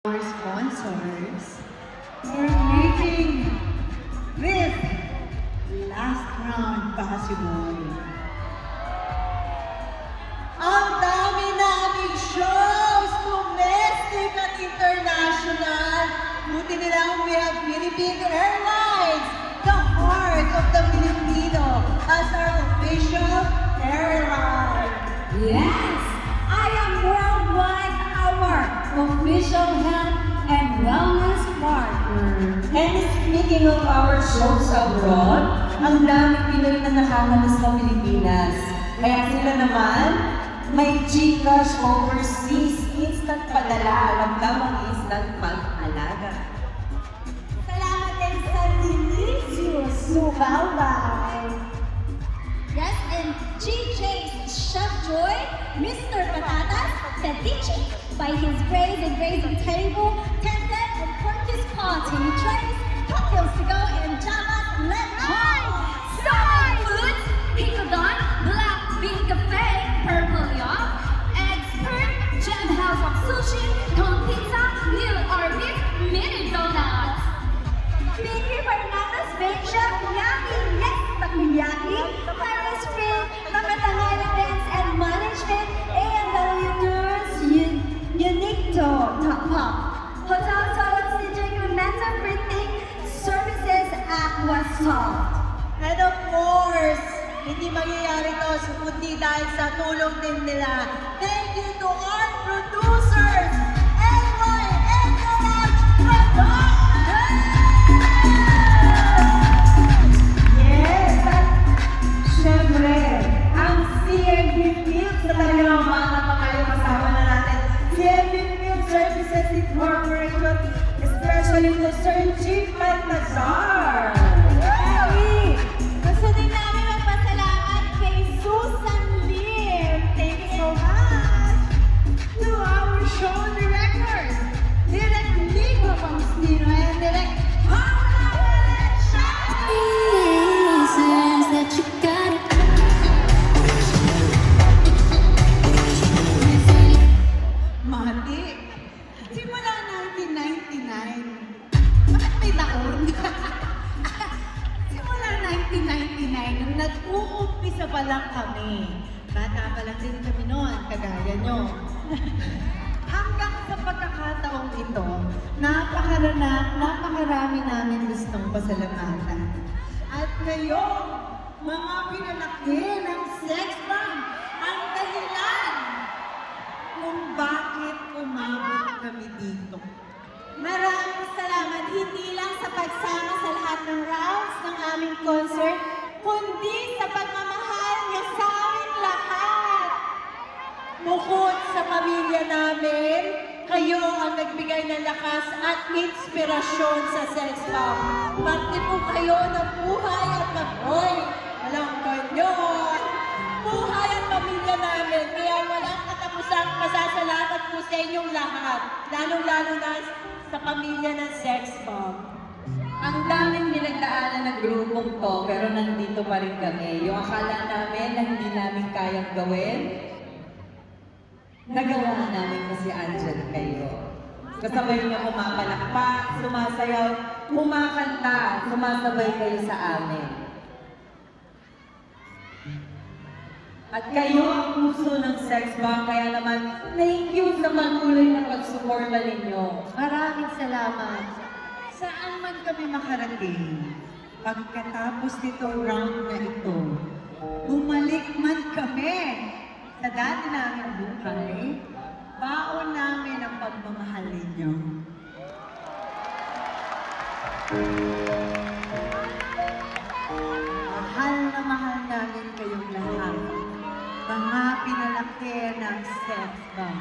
our sponsors for making this last round possible. Ang dami naming shows, domestic at international. Buti nila we have Philippine Airlines, the heart of the Filipino, as our official airline. Yes, I am worldwide our official health and wellness partner. And speaking of our shows abroad, ang daming Pinoy na nakakalas sa Pilipinas. Kaya sila naman, may GCash overseas, instant padala, wag lang mag-instant pag-alaga. Salamat din sa delicious subaw-baw. Yes, and GJ's Chef Joy, Mr. Patatas, Ceviche, by his grace and grazing table, tended and porky's party, trays, cocktails to go, and Java's lechon. Soy foods, Hikodon, Black Bean Cafe, Purple Yacht, Expert, Gem House of Sushi, Cone Pizza, Little Orbit, Mini Donuts. Vicky Fernandez Bake Shop, Yummy, yes, Takoyaki, Paris Spring, Nakatangalan Dance and Management, A&W Tours, Unique to Top. Hotel Solos, DJ Clementa Printing, Services, Aqua Salt. And of course, hindi mangyayari to kundi dahil sa tulong din nila. Thank you to our producers, NY Entourage Productions! Yes! At syempre, ang CMB Films na talagang mga napakayo kasama na natin. CMB Films Services Incorporation, especially to Sir Chief Baltazar. Gusto din namin magpasalamat kay Susan Lim. Thank you so much. To our show directors, Direk Ligo Faustino and Direk Paula Reasons that you gotta Mati, simula 1999, bakit may taon? Simula 1999, nung nag-uumpisa pa lang kami, bata pa lang din kami noon, kagaya nyo. Hanggang sa pagkakataong ito, napakarami namin gustong pasalamatan. At ngayon, mga pinalaki ng sex bomb ang dahilan kung bakit umabot kami dito. Maraming salamat hindi lang sa pagsama sa lahat ng rounds ng aming concert, kundi sa pagmamahal niyo sa aming lahat. Bukod sa pamilya namin, kayo ang nagbigay ng lakas at inspirasyon sa sex bomb. Pati po kayo ng buhay at mabuhay. Alam ko nyo, buhay at pamilya namin. Kaya walang katapusang pasasalamat po sa inyong lahat. Lalong-lalo na sa pamilya ng sex bomb. Ang daming pinagdaanan ng grupong to, pero nandito pa rin kami. Yung akala namin na hindi namin kayang gawin, nagawa namin kasi andyan kayo. Kasabay niyo pumapalakpak, sumasayaw, kumakanta, sumasabay kayo sa amin. At kayo ang puso ng sex bomb, kaya naman thank you sa patuloy na pagsuporta ninyo. Maraming salamat. Saan man kami makarating, pagkatapos nitong round na ito, bumalik man kami sa dati namin buhay, baon namin ang pagmamahal ninyo. Mahal namin kayong lahat, mga pinalaki ng sex bomb.